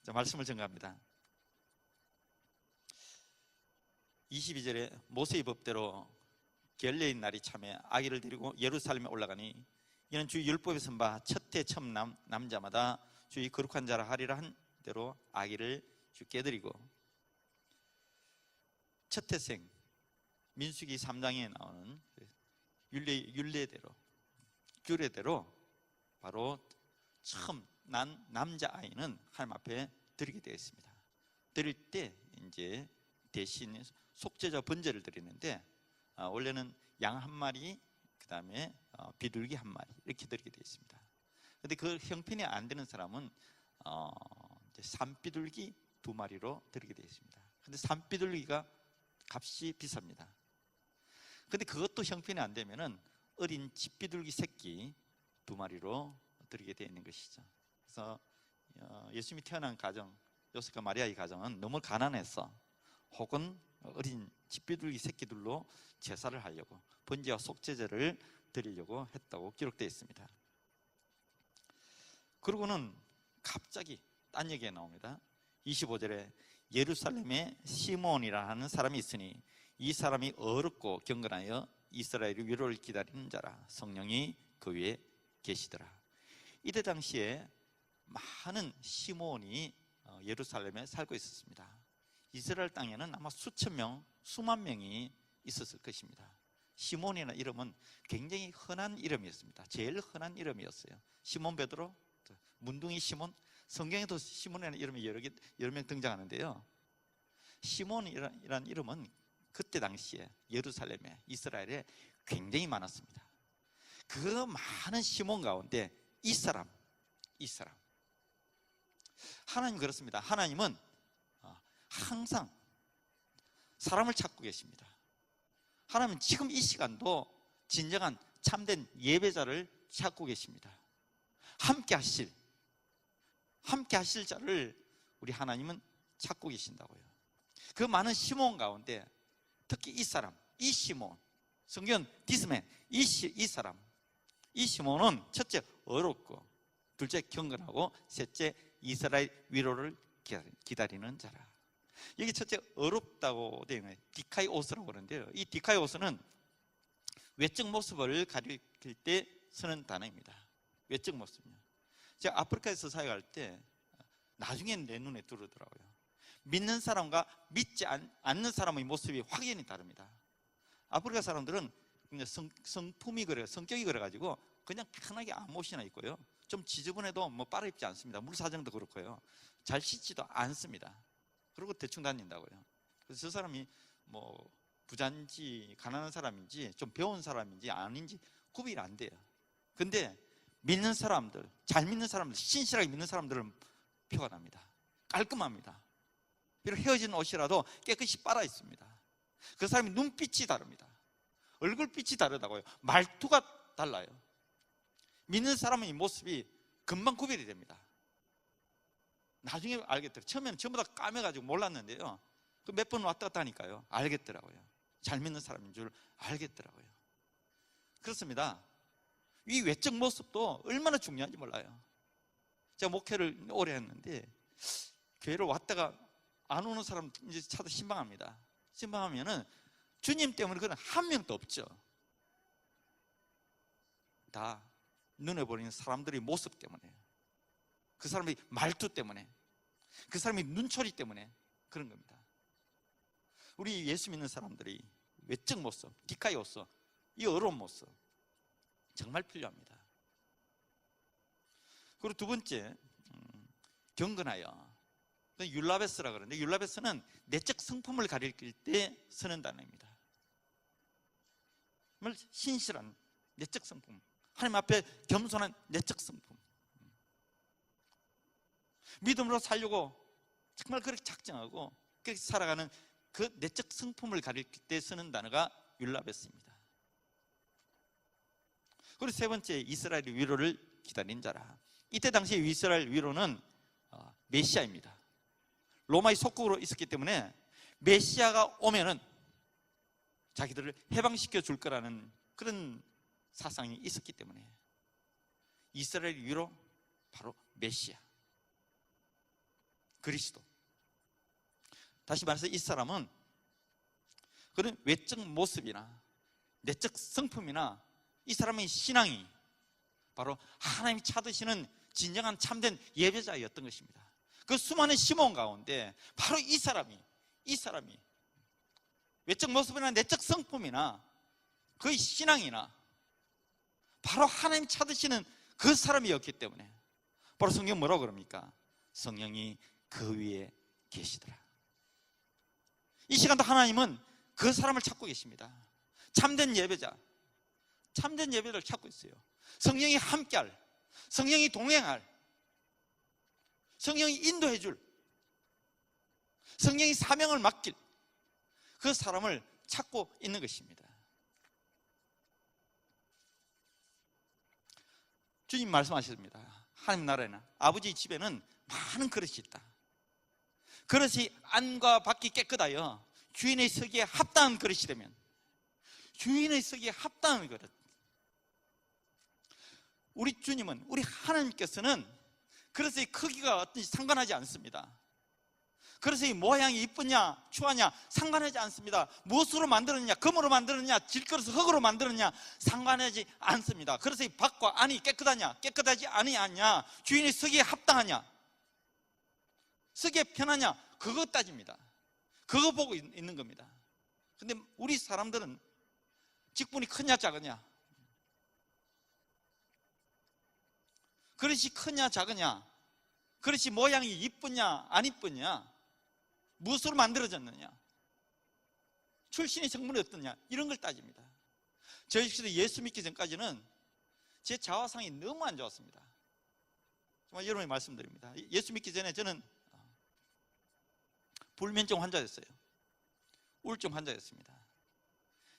자, 말씀을 증거합니다. 22절에 모세의 법대로 결례인 날이 참에 아기를 데리고 예루살렘에 올라가니 이는 주 율법에 쓴 바 첫해 처음 남자마다 주의 거룩한 자라 하리라 한 대로 아기를 주께 드리고, 첫해생 민수기 3장에 나오는 율례대로 규례대로 바로 처음 난 남자아이는 하나님 앞에 드리게 되어 있습니다. 드릴 때 이제 대신 속죄자 번제를 드리는데, 원래는 양 한 마리, 그 다음에 비둘기 한 마리 이렇게 드리게 되어 있습니다. 그런데 그 형편이 안 되는 사람은 이제 산비둘기 2마리로 드리게 되어 있습니다. 그런데 산비둘기가 값이 비쌉니다. 그런데 그것도 형편이 안 되면은 어린 집비둘기 새끼 2마리로 드리게 되어 있는 것이죠. 그래서 예수님이 태어난 가정, 요셉과 마리아의 가정은 너무 가난해서 혹은 어린 집비둘기 새끼들로 제사를 하려고, 번제와 속죄제를 드리려고 했다고 기록되어 있습니다. 그러고는 갑자기 딴 얘기가 나옵니다. 25절에 예루살렘에 시몬이라 하는 사람이 있으니 이 사람이 어렵고 경건하여 이스라엘의 위로를 기다리는 자라. 성령이 그 위에 계시더라. 이때 당시에 많은 시몬이 예루살렘에 살고 있었습니다. 이스라엘 땅에는 아마 수천 명, 수만 명이 있었을 것입니다. 시몬이라는 이름은 굉장히 흔한 이름이었습니다. 제일 흔한 이름이었어요. 시몬 베드로, 문둥이 시몬, 성경에도 시몬이라는 이름이 여러 명 등장하는데요. 시몬이라는 이름은 그때 당시에 예루살렘에, 이스라엘에 굉장히 많았습니다. 그 많은 시몬 가운데 이 사람 하나님 그렇습니다. 하나님은 항상 사람을 찾고 계십니다. 하나님은 지금 이 시간도 진정한 참된 예배자를 찾고 계십니다. 함께 하실 자를 우리 하나님은 찾고 계신다고요. 그 많은 시몬 가운데 특히 이 사람, 이 시몬, 성경 디스맨, 이 사람, 이 시몬은 첫째 어렵고, 둘째 경건하고, 셋째 이스라엘 위로를 기다리는 자라. 여기 첫째 어렵다고 되어 있는 디카이오스라고 그러는데요, 이 디카이오스는 외적 모습을 가릴 때 쓰는 단어입니다. 외적 모습이요. 제가 아프리카에서 사역할 때 나중에는 내 눈에 들어오더라고요. 믿는 사람과 믿지 않는 사람의 모습이 확연히 다릅니다. 아프리카 사람들은 그냥 성품이 그래요. 성격이 그래가지고 그냥 편하게 아무 옷이나 입고요, 좀 지저분해도 뭐 빨아 입지 않습니다. 물사정도 그렇고요, 잘 씻지도 않습니다. 그리고 대충 다닌다고요. 그래서 저 사람이 뭐 부자인지 가난한 사람인지 좀 배운 사람인지 아닌지 구분이 안 돼요. 근데 믿는 사람들, 잘 믿는 사람들, 신실하게 믿는 사람들은 표가 납니다. 깔끔합니다. 비록 헤어진 옷이라도 깨끗이 빨아 있습니다. 그 사람이 눈빛이 다릅니다. 얼굴빛이 다르다고요. 말투가 달라요. 믿는 사람의 이 모습이 금방 구별이 됩니다. 나중에 알겠더라고요. 처음에는 전부 다 까매가지고 몰랐는데요, 그 몇 번 왔다 갔다 하니까요 알겠더라고요. 잘 믿는 사람인 줄 알겠더라고요. 그렇습니다. 이 외적 모습도 얼마나 중요한지 몰라요. 제가 목회를 오래 했는데 교회를 왔다가 안 오는 사람 이제 차도 신방합니다. 신방하면은 주님 때문에 그는 한 명도 없죠. 다 눈에 보이는 사람들의 모습 때문에, 그 사람의 말투 때문에, 그 사람의 눈초리 때문에 그런 겁니다. 우리 예수 믿는 사람들이 외적 모습, 디카이오스, 이 어려운 모습 정말 필요합니다. 그리고 두 번째, 경건하여, 율라베스라 그러는데, 율라베스는 내적 성품을 가릴 때 쓰는 단어입니다. 정말 신실한 내적 성품, 하나님 앞에 겸손한 내적 성품, 믿음으로 살려고 정말 그렇게 작정하고 그렇게 살아가는 그 내적 성품을 가릴 때 쓰는 단어가 율라베스입니다. 그리고 세 번째, 이스라엘의 위로를 기다린 자라. 이때 당시 이스라엘 위로는 메시아입니다. 로마의 속국으로 있었기 때문에 메시아가 오면은 자기들을 해방시켜 줄 거라는 그런 사상이 있었기 때문에 이스라엘 위로 바로 메시아. 그리스도. 다시 말해서 이 사람은 그런 외적 모습이나 내적 성품이나 이 사람의 신앙이 바로 하나님이 찾으시는 진정한 참된 예배자였던 것입니다. 그 수많은 시몬 가운데 바로 이 사람이 외적 모습이나 내적 성품이나 그의 신앙이나 바로 하나님 찾으시는 그 사람이었기 때문에 바로 성경 뭐라고 그럽니까? 성령이 그 위에 계시더라. 이 시간도 하나님은 그 사람을 찾고 계십니다. 참된 예배자, 참된 예배를 찾고 있어요. 성령이 함께할, 성령이 동행할, 성령이 인도해줄, 성령이 사명을 맡길 그 사람을 찾고 있는 것입니다. 주님 말씀하셨습니다. 하나님 나라에는, 아버지 집에는 많은 그릇이 있다. 그릇이 안과 밖이 깨끗하여 주인의 서기에 합당한 그릇이 되면, 주인의 서기에 합당한 그릇. 우리 주님은, 우리 하나님께서는 그릇의 크기가 어떤지 상관하지 않습니다. 그릇의 모양이 이쁘냐 추하냐 상관하지 않습니다. 무엇으로 만들었냐, 금으로 만들었냐, 질그릇을 흙으로 만들었냐 상관하지 않습니다. 그릇의 밖과 안이 깨끗하냐 깨끗하지 아니하냐, 주인의 서기에 합당하냐, 서기에 편하냐, 그거 따집니다. 그거 보고 있는 겁니다. 근데 우리 사람들은 직분이 크냐 작으냐, 그릇이 크냐 작으냐, 그릇이 모양이 이쁘냐 안 이쁘냐, 무엇으로 만들어졌느냐, 출신의 성분이 어떠냐, 이런 걸 따집니다. 저희 시대 예수 믿기 전까지는 제 자화상이 너무 안 좋았습니다. 정말 여러분이 말씀드립니다. 예수 믿기 전에 저는 불면증 환자였어요. 우울증 환자였습니다.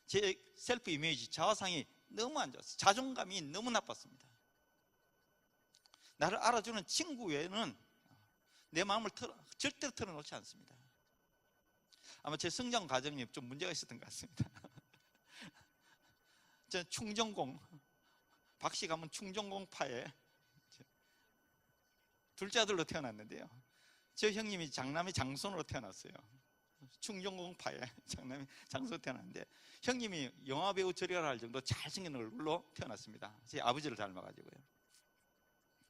제 셀프 이미지, 자화상이 너무 안 좋았어요. 자존감이 너무 나빴습니다. 나를 알아주는 친구 외에는 내 마음을 절대로 털어놓지 않습니다. 아마 제 성장 과정이 좀 문제가 있었던 것 같습니다. 저는 충정공, 박씨 가면 충정공파에 둘째 아들로 태어났는데요, 저 형님이 장남의 장손으로 태어났어요. 충정공파에 장남의 장손으로 태어났는데, 형님이 영화배우 저리가라 할 정도 잘생긴 얼굴로 태어났습니다. 제 아버지를 닮아가지고요.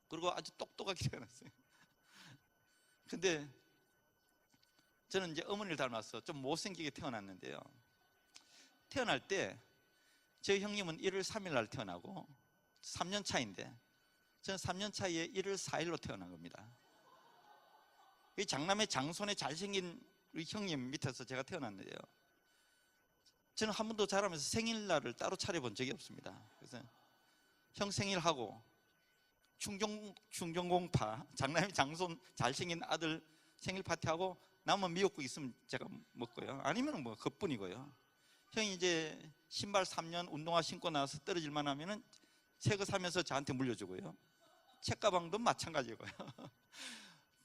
그리고 아주 똑똑하게 태어났어요. 근데 저는 이제 어머니를 닮아서 좀 못생기게 태어났는데요, 태어날 때 저희 형님은 1월 3일 날 태어나고 3년 차인데 저는 3년 차이에 1월 4일로 태어난 겁니다. 이 장남의 장손에 잘생긴 우리 형님 밑에서 제가 태어났는데요, 저는 한 번도 자라면서 생일날을 따로 차려본 적이 없습니다. 그래서 형 생일하고 충정공파 장남의 장손 잘생긴 아들 생일 파티하고 남은 미역국 있으면 제가 먹고요, 아니면 뭐 그뿐이고요. 형이 이제 신발 3년 운동화 신고 나서 떨어질만 하면은 새 거 사면서 저한테 물려주고요, 책가방도 마찬가지고요.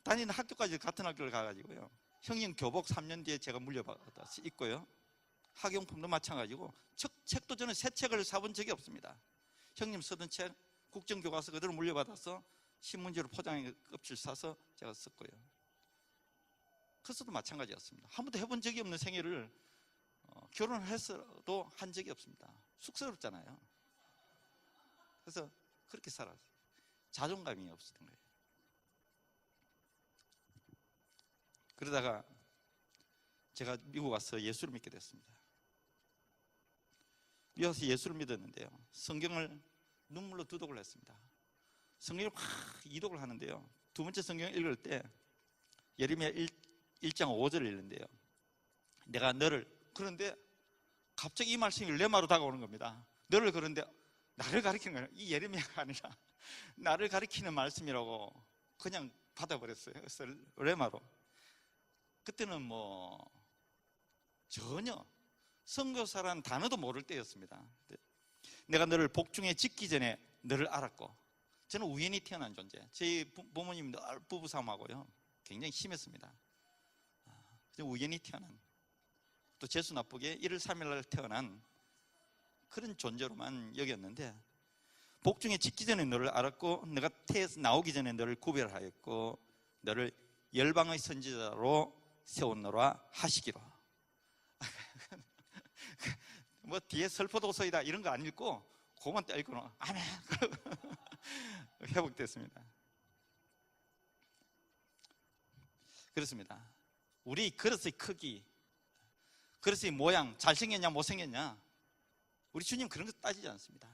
다니는 학교까지 같은 학교를 가가지고요, 형님 교복 3년 뒤에 제가 물려받아서 입고요, 학용품도 마찬가지고, 책도 저는 새 책을 사본 적이 없습니다. 형님 쓰던 책 국정교과서 그대로 물려받아서 신문지로 포장해 껍질 사서 제가 썼고요. 그것도 마찬가지였습니다. 한 번도 해본 적이 없는 생일을 결혼을 했어도 한 적이 없습니다. 쑥스럽잖아요. 그래서 그렇게 살았어요. 자존감이 없었던 거예요. 그러다가 제가 미국 와서 예수를 믿게 됐습니다. 미국 와서 예수를 믿었는데요, 성경을 눈물로 두독을 했습니다. 성경을 막 이독을 하는데요, 두 번째 성경을 읽을 때 예레미야 1장 5절을 읽는데요, 내가 너를, 그런데 갑자기 이 말씀이 레마로 다가오는 겁니다. 너를, 그런데 나를 가리키는 거예요. 이 예레미야가 아니라 나를 가리키는 말씀이라고 그냥 받아버렸어요. 그래서 레마로. 그때는 뭐 전혀 선교사라는 단어도 모를 때였습니다. 내가 너를 복중에 짓기 전에 너를 알았고, 저는 우연히 태어난 존재, 저희 부모님도 부부싸움하고요 굉장히 심했습니다. 우연히 태어난, 또 재수 나쁘게 1월 3일 날 태어난 그런 존재로만 여겼는데, 복중에 짓기 전에 너를 알았고, 내가 태에서 나오기 전에 너를 구별하였고, 너를 열방의 선지자로 세웠노라 하시기로. 뭐 뒤에 설포도서이다 이런 거 안 읽고 그만 떼고는 아멘. 회복됐습니다. 그렇습니다. 우리 그릇의 크기, 그릇의 모양, 잘생겼냐 못생겼냐, 우리 주님 그런 거 따지지 않습니다.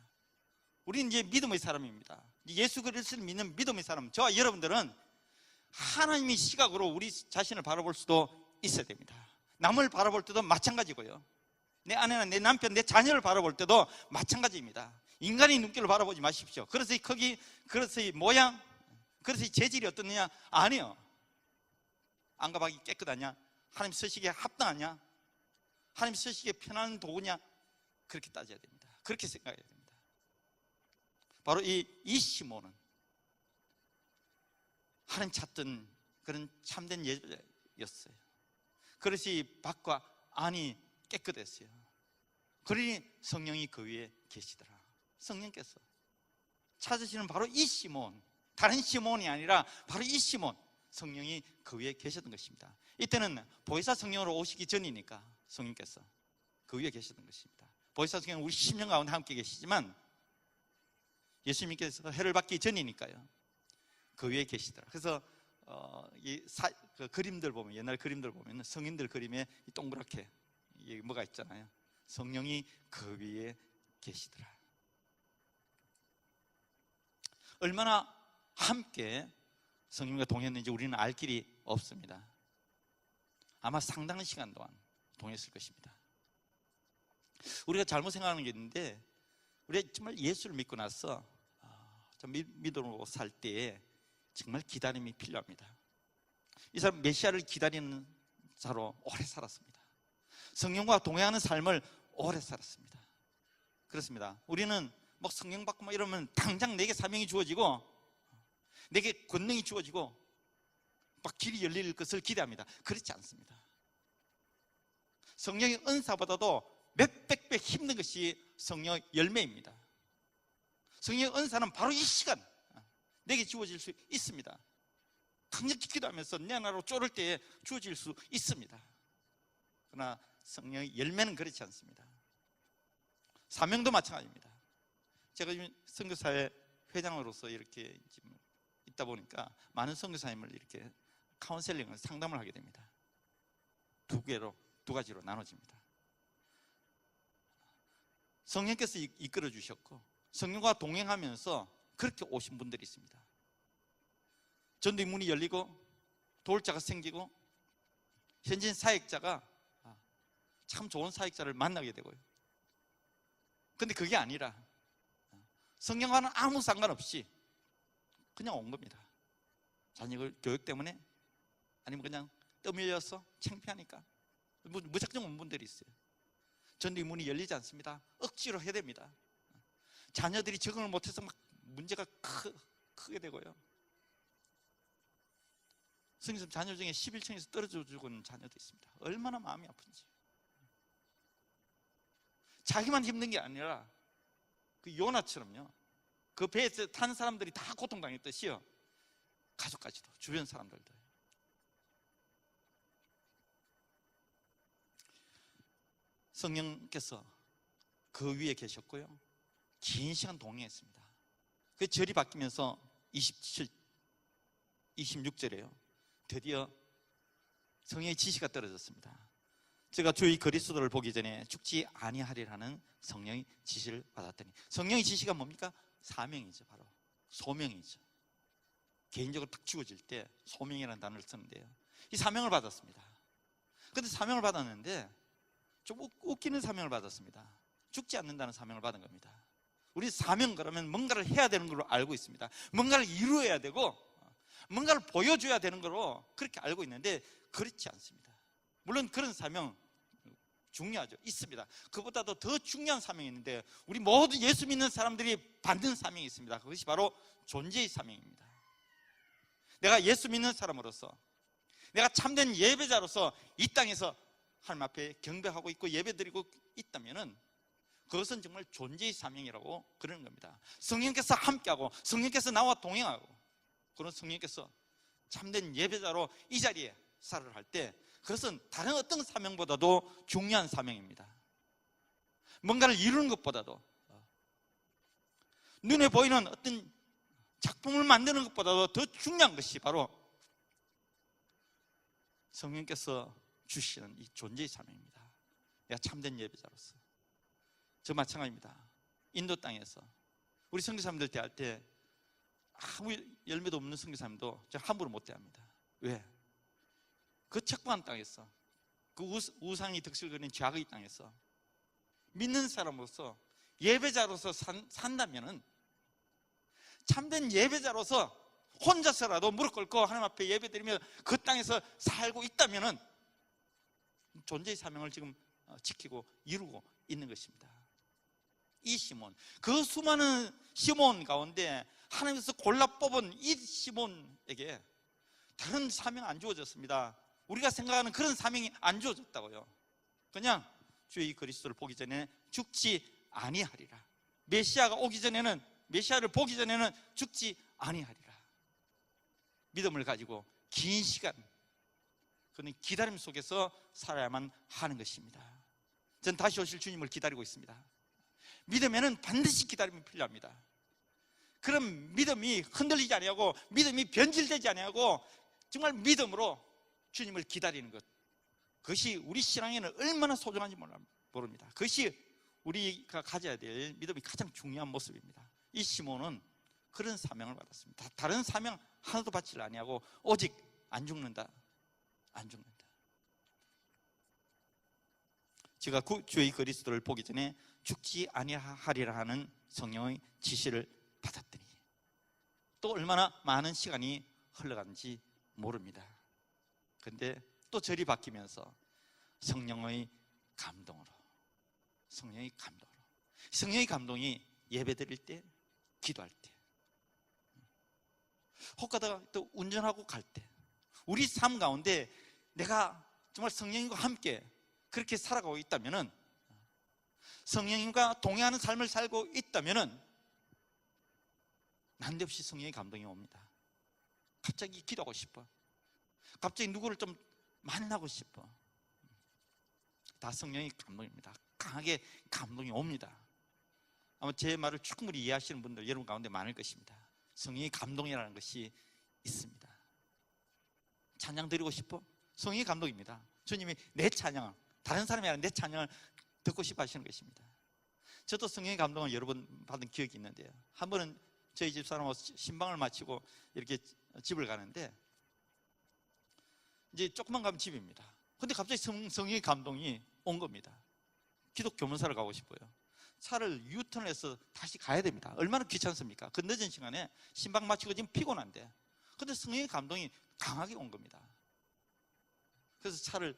우리는 이제 믿음의 사람입니다. 예수 그리스도를 믿는 믿음의 사람, 저와 여러분들은 하나님의 시각으로 우리 자신을 바라볼 수도 있어야 됩니다. 남을 바라볼 때도 마찬가지고요, 내 아내나 내 남편, 내 자녀를 바라볼 때도 마찬가지입니다. 인간의 눈길로 바라보지 마십시오. 그릇의 크기, 그릇의 모양, 그릇의 재질이 어떻느냐, 아니요. 안가박이 깨끗하냐, 하나님 서시기에 합당하냐, 하나님 서시기에 편한 도구냐, 그렇게 따져야 됩니다. 그렇게 생각해야 됩니다. 바로 이 시몬은 하나님 찾던 그런 참된 예배였어요. 그릇이 밖과 안이 깨끗했어요. 그러니 성령이 그 위에 계시더라. 성령께서 찾으시는 바로 이 시몬, 다른 시몬이 아니라 바로 이 시몬, 성령이 그 위에 계셨던 것입니다. 이때는 보혜사 성령으로 오시기 전이니까 성령께서 그 위에 계셨던 것입니다. 보혜사 성령은 우리 10년 가운데 함께 계시지만 예수님께서 해를 받기 전이니까요, 그 위에 계시더라. 그래서 그 그림들 보면, 옛날 그림들 보면 성인들 그림에 동그랗게 뭐가 있잖아요. 성령이 그 위에 계시더라. 얼마나 함께 성령과 동행했는지 우리는 알 길이 없습니다. 아마 상당한 시간 동안 동행했을 것입니다. 우리가 잘못 생각하는 게 있는데, 우리가 정말 예수를 믿고 나서 믿음으로 살 때에 정말 기다림이 필요합니다. 이 사람 메시아를 기다리는 자로 오래 살았습니다. 성령과 동행하는 삶을 오래 살았습니다. 그렇습니다. 우리는 막 성령 받고 막 이러면 당장 내게 사명이 주어지고 내게 권능이 주어지고 막 길이 열릴 것을 기대합니다. 그렇지 않습니다. 성령의 은사보다도 몇백 배 힘든 것이 성령 열매입니다. 성령의 은사는 바로 이 시간 내게 주어질 수 있습니다. 강력히 기도하면서 내 나라로 쫄을 때에 주어질 수 있습니다. 그러나 성령의 열매는 그렇지 않습니다. 사명도 마찬가지입니다. 제가 지금 선교사회 회장으로서 이렇게 있다 보니까 많은 선교사님을 이렇게 카운셀링을, 상담을 하게 됩니다. 두 가지로 나눠집니다. 성령께서 이끌어 주셨고 성령과 동행하면서 그렇게 오신 분들이 있습니다. 전도의 문이 열리고 도울자가 생기고 현진 사역자가 참 좋은 사역자를 만나게 되고요. 근데 그게 아니라 성령과는 아무 상관없이 그냥 온 겁니다. 자녀 교육 때문에, 아니면 그냥 떠밀려서 창피하니까 무작정 온 분들이 있어요. 전도의 문이 열리지 않습니다. 억지로 해야 됩니다. 자녀들이 적응을 못해서 막 문제가 크게 되고요. 성경 자녀 중에 11층에서 떨어져 죽은 자녀도 있습니다. 얼마나 마음이 아픈지. 자기만 힘든 게 아니라 그 요나처럼요, 그 배에 탄 사람들이 다 고통당했듯이요, 가족까지도, 주변 사람들도. 성령께서 그 위에 계셨고요, 긴 시간 동행했습니다. 그 절이 바뀌면서 26절에요 드디어 성령의 지시가 떨어졌습니다. 제가 주의 그리스도를 보기 전에 죽지 아니하리라는 성령의 지시를 받았더니, 성령의 지시가 뭡니까? 사명이죠. 바로 소명이죠. 개인적으로 딱 주어질 때 소명이라는 단어를 쓰는데요, 이 사명을 받았습니다. 그런데 사명을 받았는데 좀 웃기는 사명을 받았습니다. 죽지 않는다는 사명을 받은 겁니다. 우리 사명 그러면 뭔가를 해야 되는 걸로 알고 있습니다. 뭔가를 이루어야 되고 뭔가를 보여줘야 되는 걸로 그렇게 알고 있는데, 그렇지 않습니다. 물론 그런 사명 중요하죠. 있습니다. 그보다도 더 중요한 사명이 있는데, 우리 모두 예수 믿는 사람들이 받는 사명이 있습니다. 그것이 바로 존재의 사명입니다. 내가 예수 믿는 사람으로서, 내가 참된 예배자로서 이 땅에서 하나님 앞에 경배하고 있고 예배드리고 있다면은 그것은 정말 존재의 사명이라고 그러는 겁니다. 성령께서 함께하고 성령께서 나와 동행하고, 그런 성령께서 참된 예배자로 이 자리에 살을 할 때 그것은 다른 어떤 사명보다도 중요한 사명입니다. 뭔가를 이루는 것보다도, 눈에 보이는 어떤 작품을 만드는 것보다도 더 중요한 것이 바로 성령께서 주시는 이 존재의 사명입니다. 내가 참된 예배자로서. 저 마찬가지입니다. 인도 땅에서 우리 선교사님들 대할 때 아무 열매도 없는 선교사님도 저 함부로 못 대합니다. 왜? 그 척박한 땅에서, 그 우상이 득실거리는 죄악의 땅에서 믿는 사람으로서 예배자로서 산다면은, 참된 예배자로서 혼자서라도 무릎 꿇고 하나님 앞에 예배드리며 그 땅에서 살고 있다면은 존재의 사명을 지금 지키고 이루고 있는 것입니다. 이 시몬, 그 수많은 시몬 가운데 하나님께서 골라 뽑은 이 시몬에게 다른 사명 안 주어졌습니다. 우리가 생각하는 그런 사명이 안 주어졌다고요. 그냥 주의 그리스도를 보기 전에 죽지 아니하리라. 메시아가 오기 전에는, 메시아를 보기 전에는 죽지 아니하리라. 믿음을 가지고 긴 시간, 그는 기다림 속에서 살아야만 하는 것입니다. 전 다시 오실 주님을 기다리고 있습니다. 믿음에는 반드시 기다림이 필요합니다. 그런 믿음이 흔들리지 아니하고, 믿음이 변질되지 아니하고 정말 믿음으로 주님을 기다리는 것, 그것이 우리 신앙에는 얼마나 소중한지 모릅니다. 그것이 우리가 가져야 될 믿음이 가장 중요한 모습입니다. 이 시몬은 그런 사명을 받았습니다. 다른 사명 하나도 받지 아니하고 오직 안 죽는다, 안 죽는다. 제가 주의 그리스도를 보기 전에 죽지 아니하리라 하는 성령의 지시를 받았더니 또 얼마나 많은 시간이 흘러간지 모릅니다. 그런데 또 절이 바뀌면서 성령의 감동으로, 성령의 감동이 예배드릴 때, 기도할 때, 혹 가다가 또 운전하고 갈 때, 우리 삶 가운데 내가 정말 성령님과 함께 그렇게 살아가고 있다면은, 성령님과 동행하는 삶을 살고 있다면은 난데없이 성령의 감동이 옵니다. 갑자기 기도하고 싶어, 갑자기 누구를 좀 만나고 싶어. 다 성령의 감동입니다. 강하게 감동이 옵니다. 아마 제 말을 충분히 이해하시는 분들 여러분 가운데 많을 것입니다. 성령의 감동이라는 것이 있습니다. 찬양 드리고 싶어? 성령의 감동입니다. 주님이 내 찬양, 다른 사람이 아니라 내 찬양을 듣고 싶어 하시는 것입니다. 저도 성령의 감동을 여러 번 받은 기억이 있는데요, 한 번은 저희 집사람하고 신방을 마치고 이렇게 집을 가는데, 이제 조금만 가면 집입니다. 근데 갑자기 성령의 감동이 온 겁니다. 기독 교문사를 가고 싶어요. 차를 유턴해서 다시 가야 됩니다. 얼마나 귀찮습니까? 그 늦은 시간에 신방 마치고 지금 피곤한데, 근데 성령의 감동이 강하게 온 겁니다. 그래서 차를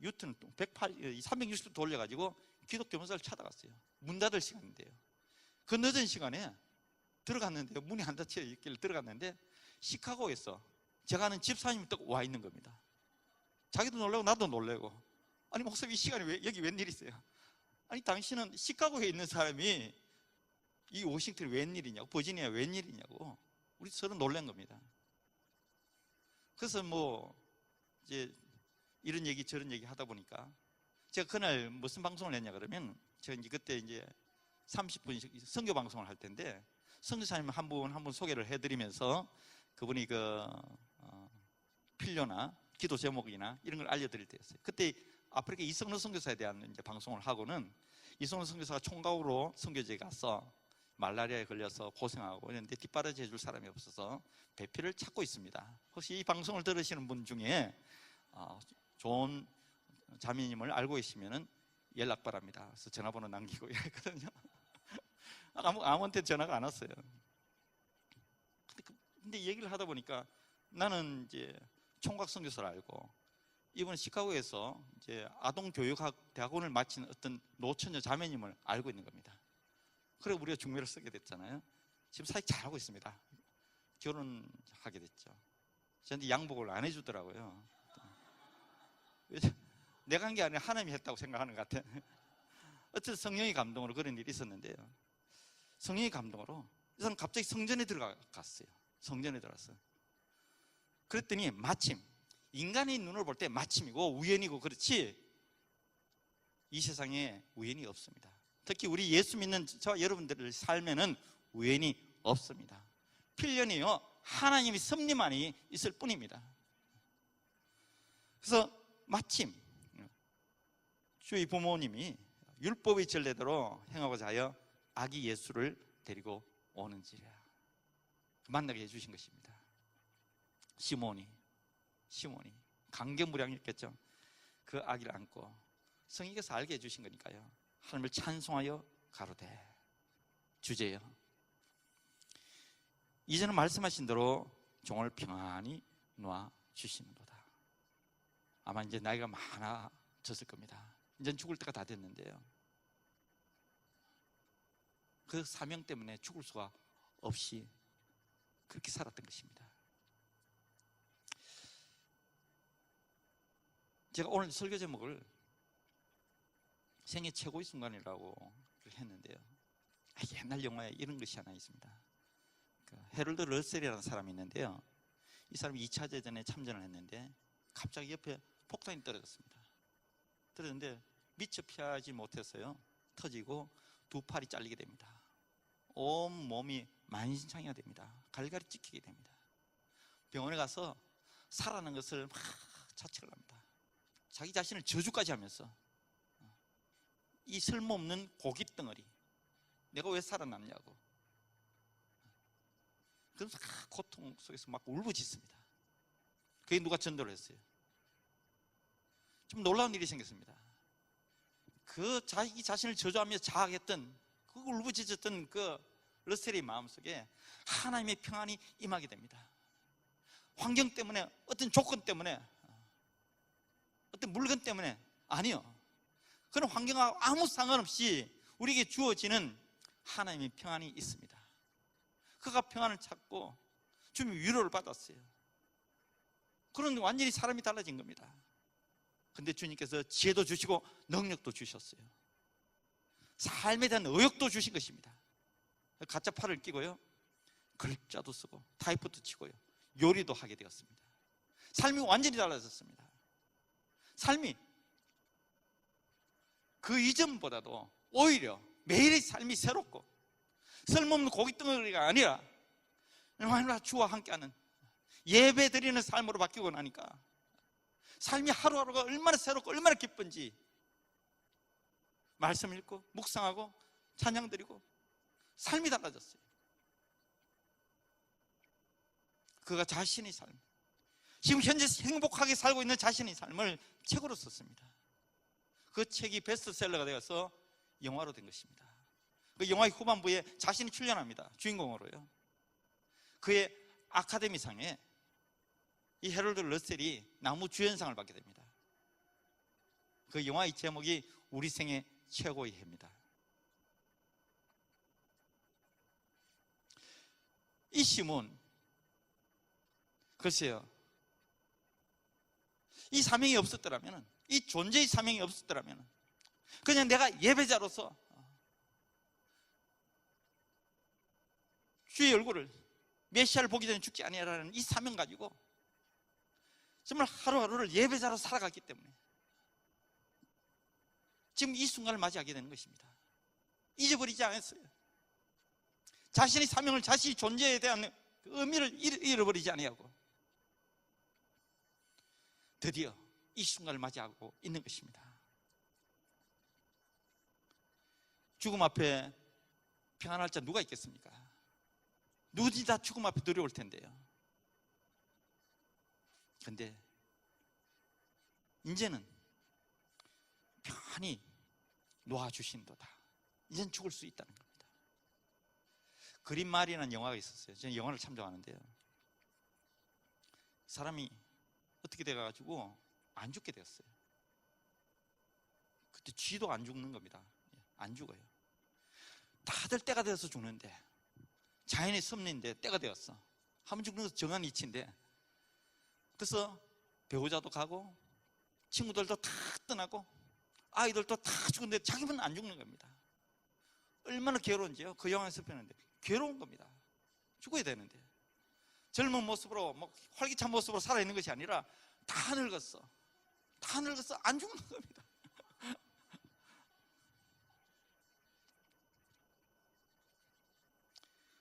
유턴 360도 돌려가지고 기독 교문사를 찾아갔어요. 문 닫을 시간인데요. 그 늦은 시간에 들어갔는데 문이 안 닫혀 있길래 들어갔는데 시카고에서 제가 아는 집사님이 딱 와 있는 겁니다. 자기도 놀라고 나도 놀래고, 아니 목사님 이 시간에 여기 웬일이세요? 아니 당신은 시카고에 있는 사람이 이 워싱턴이 웬일이냐고, 버지니아 웬일이냐고, 우리 서로 놀란 겁니다. 그래서 뭐 이제 이런 얘기 저런 얘기 하다 보니까, 제가 그날 무슨 방송을 했냐 그러면, 제가 이제 그때 이제 30분 선교 방송을 할 텐데, 선교사님 한 분 소개를 해드리면서 그분이 필요나 기도 제목이나 이런 걸 알려드릴 때였어요. 그때 아프리카 이성로 선교사에 대한 이제 방송을 하고는, 이성로 선교사가 총각으로 선교지에 가서 말라리아에 걸려서 고생하고 이런데 뒷바라지 해줄 사람이 없어서 배필을 찾고 있습니다. 혹시 이 방송을 들으시는 분 중에 좋은 자매님을 알고 계시면 연락 바랍니다. 그래서 전화번호 남기고 이랬거든요. 아무한테 전화가 안 왔어요. 근데 얘기를 하다 보니까 나는 이제 총각 선교사를 알고, 이번에 시카고에서 이제 아동교육학 대학원을 마친 어떤 노처녀 자매님을 알고 있는 겁니다. 그래 우리가 중매를 쓰게 됐잖아요. 지금 사이 잘하고 있습니다. 결혼하게 됐죠. 저한테 양복을 안 해주더라고요. 내가 한 게 아니라 하나님이 했다고 생각하는 것 같아. 어쨌든 성령의 감동으로 그런 일이 있었는데요, 성령의 감동으로 이 사람 갑자기 성전에 들어갔어요. 성전에 들어갔어요. 그랬더니 마침 인간의 눈을 볼 때 마침이고 우연이고 그렇지 이 세상에 우연이 없습니다. 특히 우리 예수 믿는 저 여러분들의 삶에는 우연이 없습니다. 필연이요 하나님의 섭리만이 있을 뿐입니다. 그래서 마침 주의 부모님이 율법의 전례대로 행하고자 하여 아기 예수를 데리고 오는지라 만나게 해주신 것입니다. 시몬이 강경무량했겠죠. 그 아기를 안고 성령께서 알게 해주신 거니까요. 하나님을 찬송하여 가로되 주제요 이제는 말씀하신 대로 종을 평안히 놓아 주시는도다. 아마 이제 나이가 많아졌을 겁니다. 이제 죽을 때가 다 됐는데요. 그 사명 때문에 죽을 수가 없이 그렇게 살았던 것입니다. 제가 오늘 설교 제목을 생애 최고의 순간이라고 했는데요. 옛날 영화에 이런 것이 하나 있습니다. 해럴드 러셀이라는 사람이 있는데요. 이 사람이 2차 대전에 참전을 했는데 갑자기 옆에 폭탄이 떨어졌습니다. 떨어졌는데 미처 피하지 못했어요. 터지고 두 팔이 잘리게 됩니다. 온 몸이 만신창이가 됩니다. 갈갈이 찢기게 됩니다. 병원에 가서 살아난 것을 막 자책을 합니다. 자기 자신을 저주까지 하면서 이 쓸모없는 고깃 덩어리 내가 왜 살아남냐고 그래서 고통 속에서 막 울부짖습니다. 그게 누가 전도를 했어요. 좀 놀라운 일이 생겼습니다. 그 자기 자신을 저주하며 자학했던 그 울부짖었던 그 러셀의 마음속에 하나님의 평안이 임하게 됩니다. 환경 때문에 어떤 조건 때문에 어떤 물건 때문에 아니요. 그런 환경하고 아무 상관없이 우리에게 주어지는 하나님의 평안이 있습니다. 그가 평안을 찾고 주님의 위로를 받았어요. 그런 완전히 사람이 달라진 겁니다. 근데 주님께서 지혜도 주시고 능력도 주셨어요. 삶에 대한 의욕도 주신 것입니다. 가짜 팔을 끼고요 글자도 쓰고 타이프도 치고요 요리도 하게 되었습니다. 삶이 완전히 달라졌습니다. 삶이 그 이전보다도 오히려 매일의 삶이 새롭고 쓸모없는 고깃덩어리가 아니라 얼마나 주와 함께하는 예배 드리는 삶으로 바뀌고 나니까 삶이 하루하루가 얼마나 새롭고 얼마나 기쁜지 말씀 읽고 묵상하고 찬양 드리고 삶이 달라졌어요. 그가 자신의 삶, 지금 현재 행복하게 살고 있는 자신의 삶을 책으로 썼습니다. 그 책이 베스트셀러가 되어서 영화로 된 것입니다. 그 영화의 후반부에 자신이 출연합니다. 주인공으로요. 그의 아카데미상에 이 해럴드 러셀이 나무 주연상을 받게 됩니다. 그 영화의 제목이 우리 생애 최고의 해입니다. 이 시몬, 글쎄요, 이 사명이 없었더라면, 이 존재의 사명이 없었더라면 그냥 내가 예배자로서 주의 얼굴을 메시아를 보기 전에 죽지 아니하라는 이 사명 가지고 정말 하루하루를 예배자로 살아갔기 때문에 지금 이 순간을 맞이하게 되는 것입니다. 잊어버리지 않았어요. 자신의 사명을, 자신의 존재에 대한 의미를 잃어버리지 아니하고 드디어 이 순간을 맞이하고 있는 것입니다. 죽음 앞에 평안할 자 누가 있겠습니까? 누구든지 다 죽음 앞에 두려울 텐데요. 그런데 이제는 평안히 놓아주신도다. 이제는 죽을 수 있다는 겁니다. 그린말이라는 영화가 있었어요. 저는 영화를 참 좋아하는데요. 사람이 어떻게 돼가지고 안 죽게 되었어요. 그때 쥐도 안 죽는 겁니다. 안 죽어요. 다들 때가 되어서 죽는데, 자연의 섭리인데 때가 되었어. 한 번 죽는 것은 정한 이치인데, 그래서 배우자도 가고 친구들도 다 떠나고 아이들도 다 죽는데 자기는 안 죽는 겁니다. 얼마나 괴로운지요. 그 영화에서 표현하는데 괴로운 겁니다. 죽어야 되는데. 젊은 모습으로 활기찬 모습으로 살아있는 것이 아니라 다 늙었어. 다 늙어서 안 죽는 겁니다.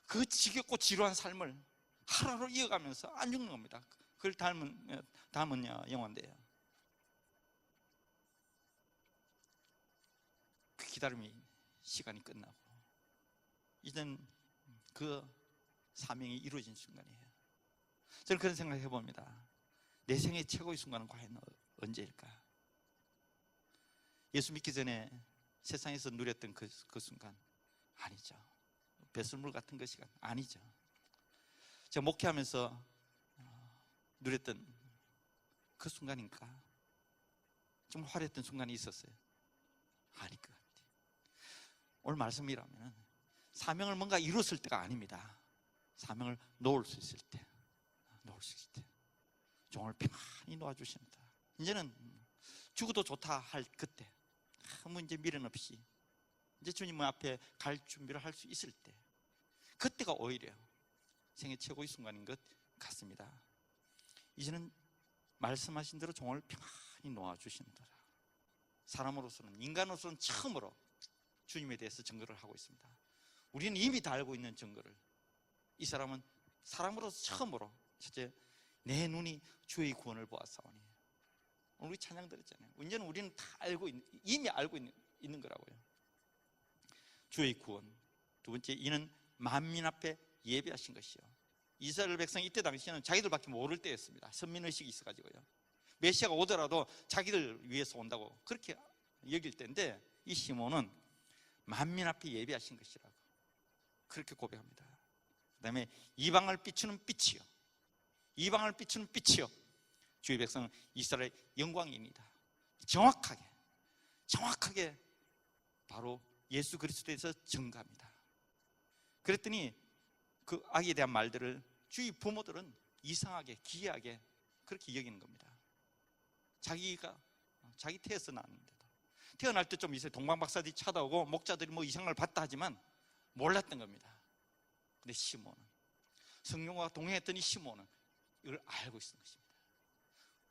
그 지겹고 지루한 삶을 하루하루 이어가면서 안 죽는 겁니다. 그걸 닮은 영화인데요. 그 기다림이 시간이 끝나고 이젠 그 사명이 이루어진 순간이에요. 저는 그런 생각을 해봅니다. 내 생의 최고의 순간은 과연 언제일까? 예수 믿기 전에 세상에서 누렸던 그 순간 아니죠. 배설물 같은 그 시간 아니죠. 제가 목회하면서 누렸던 그 순간인가? 정말 화려했던 순간이 있었어요? 아닐 것 같아요. 오늘 말씀이라면 사명을 뭔가 이뤘을 때가 아닙니다. 사명을 놓을 수 있을 때, 종을 평안히 놓아주신다. 이제는 죽어도 좋다 할 그때, 아무 이제 미련 없이 이제 주님 앞에 갈 준비를 할 수 있을 때, 그때가 오히려 생애 최고의 순간인 것 같습니다. 이제는 말씀하신 대로 종을 평안히 놓아주신다. 사람으로서는, 인간으로서는 처음으로 주님에 대해서 증거를 하고 있습니다. 우리는 이미 다 알고 있는 증거를, 이 사람은 사람으로서 처음으로, 첫째, 내 눈이 주의 구원을 보았사오니. 오늘 우리 찬양 드렸잖아요. 이제는 우리는 다 이미 알고 있는 거라고요. 주의 구원. 두 번째, 이는 만민 앞에 예배하신 것이요. 이스라엘 백성이 이때 당시에는 자기들밖에 모를 때였습니다. 선민의식이 있어가지고요. 메시아가 오더라도 자기들 위해서 온다고 그렇게 여길 때인데, 이 시몬은 만민 앞에 예배하신 것이라고 그렇게 고백합니다. 그 다음에 이방을 비추는 빛이요, 이방을 비추는 빛이요, 주의 백성은 이스라엘의 영광입니다. 정확하게 바로 예수 그리스도에서 증거합니다. 그랬더니 그 아기에 대한 말들을 주위 부모들은 이상하게, 기이하게 그렇게 여기는 겁니다. 자기 태에서 낳았는데도, 태어날 때 좀 이제 동방박사들이 찾아오고 목자들이 뭐 이상을 봤다 하지만 몰랐던 겁니다. 근데 시몬은, 성령과 동행했던 이 시몬은 이걸 알고 있는 것입니다.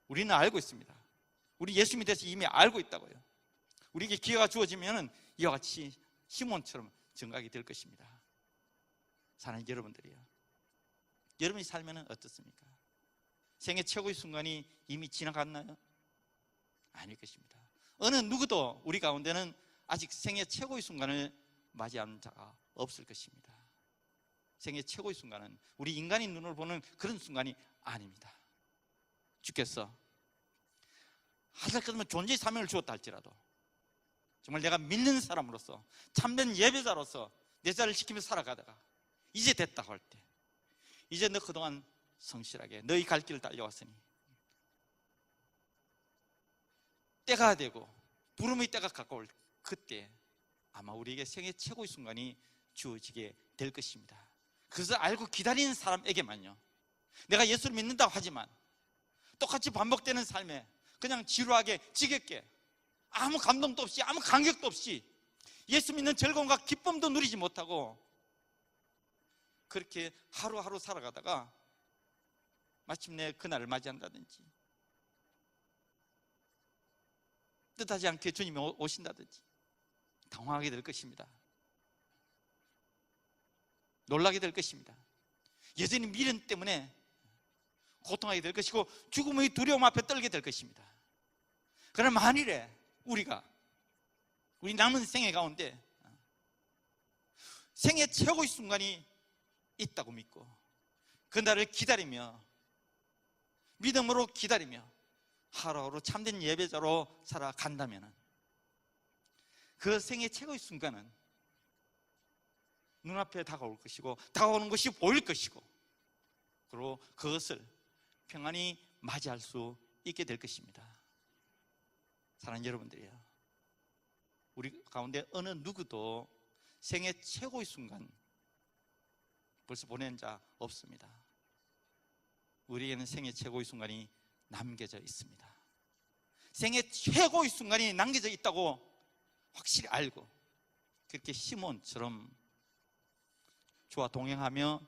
우리는 알고 있습니다. 우리 예수님에 대해서 이미 알고 있다고요. 우리에게 기회가 주어지면 이와 같이 시몬처럼 증거하게 될 것입니다. 사랑하는 여러분들이요, 여러분이 살면 어떻습니까? 생애 최고의 순간이 이미 지나갔나요? 아닐 것입니다. 어느 누구도 우리 가운데는 아직 생애 최고의 순간을 맞이한 자가 없을 것입니다. 생애 최고의 순간은 우리 인간의 눈으로 보는 그런 순간이 아닙니다. 주께서 하실 것 없으면 존재의 사명을 주었다 할지라도, 정말 내가 믿는 사람으로서, 참된 예배자로서 내 자를 지키면서 살아가다가 이제 됐다고 할 때, 이제 너 그동안 성실하게 너희 갈 길을 달려왔으니 때가 되고 부름의 때가 가까울 그때 아마 우리에게 생애 최고의 순간이 주어지게 될 것입니다. 그것을 알고 기다리는 사람에게만요, 내가 예수를 믿는다고 하지만 똑같이 반복되는 삶에 그냥 지루하게, 지겹게, 아무 감동도 없이, 아무 감격도 없이 예수 믿는 즐거움과 기쁨도 누리지 못하고 그렇게 하루하루 살아가다가 마침내 그날을 맞이한다든지, 뜻하지 않게 주님이 오신다든지 당황하게 될 것입니다. 놀라게 될 것입니다. 여전히 미련 때문에 고통하게 될 것이고 죽음의 두려움 앞에 떨게 될 것입니다. 그러나 만일에 우리 남은 생애 가운데 생애 최고의 순간이 있다고 믿고 그날을 기다리며, 믿음으로 기다리며 하루하루 참된 예배자로 살아간다면 그 생애 최고의 순간은 눈앞에 다가올 것이고 다가오는 것이 보일 것이고, 그리고 그것을 평안히 맞이할 수 있게 될 것입니다. 사랑하는 여러분들이요, 우리 가운데 어느 누구도 생애 최고의 순간 벌써 보낸 자 없습니다. 우리에게는 생애 최고의 순간이 남겨져 있습니다. 생애 최고의 순간이 남겨져 있다고 확실히 알고 그렇게 시몬처럼 주와 동행하며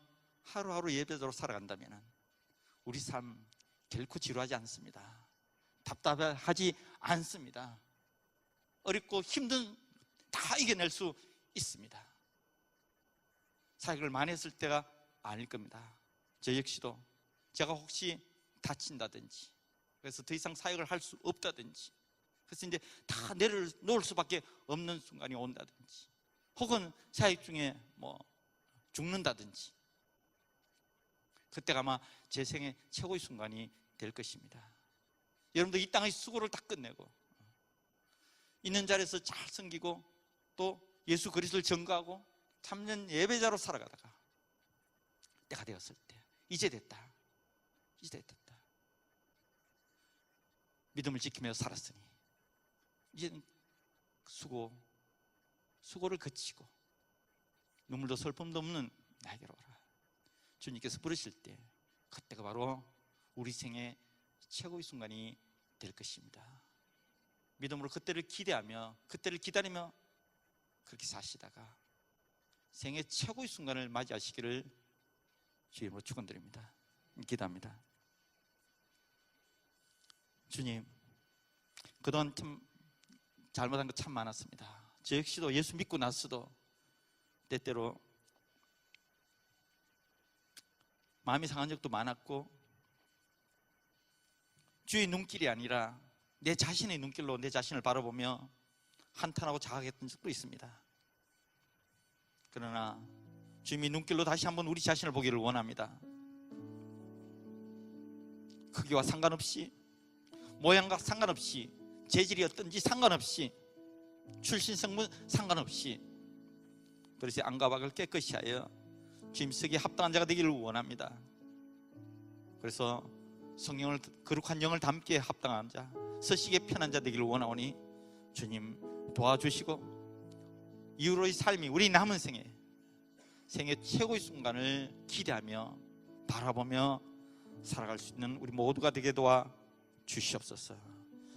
하루하루 예배자로 살아간다면 우리 삶 결코 지루하지 않습니다. 답답하지 않습니다. 어렵고 힘든 다 이겨낼 수 있습니다. 사역을 많이 했을 때가 아닐 겁니다. 저 역시도 제가 혹시 다친다든지, 그래서 더 이상 사역을 할 수 없다든지, 그래서 이제 다 내려놓을 수밖에 없는 순간이 온다든지, 혹은 사역 중에 죽는다든지, 그때가 아마 제 생애 최고의 순간이 될 것입니다. 여러분도 이 땅의 수고를 다 끝내고 있는 자리에서 잘 섬기고 또 예수 그리스도를 전가하고 참된 예배자로 살아가다가 때가 되었을 때 이제 됐다, 이제 됐다, 믿음을 지키며 살았으니 이제는 수고를 그치고 눈물도 슬픔도 없는 나에게로 오라. 주님께서 부르실 때 그때가 바로 우리 생의 최고의 순간이 될 것입니다. 믿음으로 그때를 기대하며 그때를 기다리며 그렇게 사시다가 생의 최고의 순간을 맞이하시기를 주님으로 축원드립니다. 기도합니다. 주님, 그동안 참 잘못한 것 참 많았습니다. 저 역시도 예수 믿고 나서도 때때로 마음이 상한 적도 많았고, 주의 눈길이 아니라 내 자신의 눈길로 내 자신을 바라보며 한탄하고 자학했던 적도 있습니다. 그러나 주님의 눈길로 다시 한번 우리 자신을 보기를 원합니다. 크기와 상관없이, 모양과 상관없이, 재질이 어떤지 상관없이, 출신 성분 상관없이, 그래서 안과 밖을 깨끗이 하여 주님 쓰기에 합당한 자가 되기를 원합니다. 그래서 성령을, 거룩한 영을 담기에 합당한 자, 서시기에 편한 자 되기를 원하오니 주님 도와주시고 이후로의 삶이, 우리 남은 생의 최고의 순간을 기대하며 바라보며 살아갈 수 있는 우리 모두가 되게 도와 주시옵소서.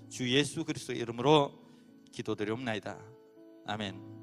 주 예수 그리스도의 이름으로 기도드리옵나이다. 아멘.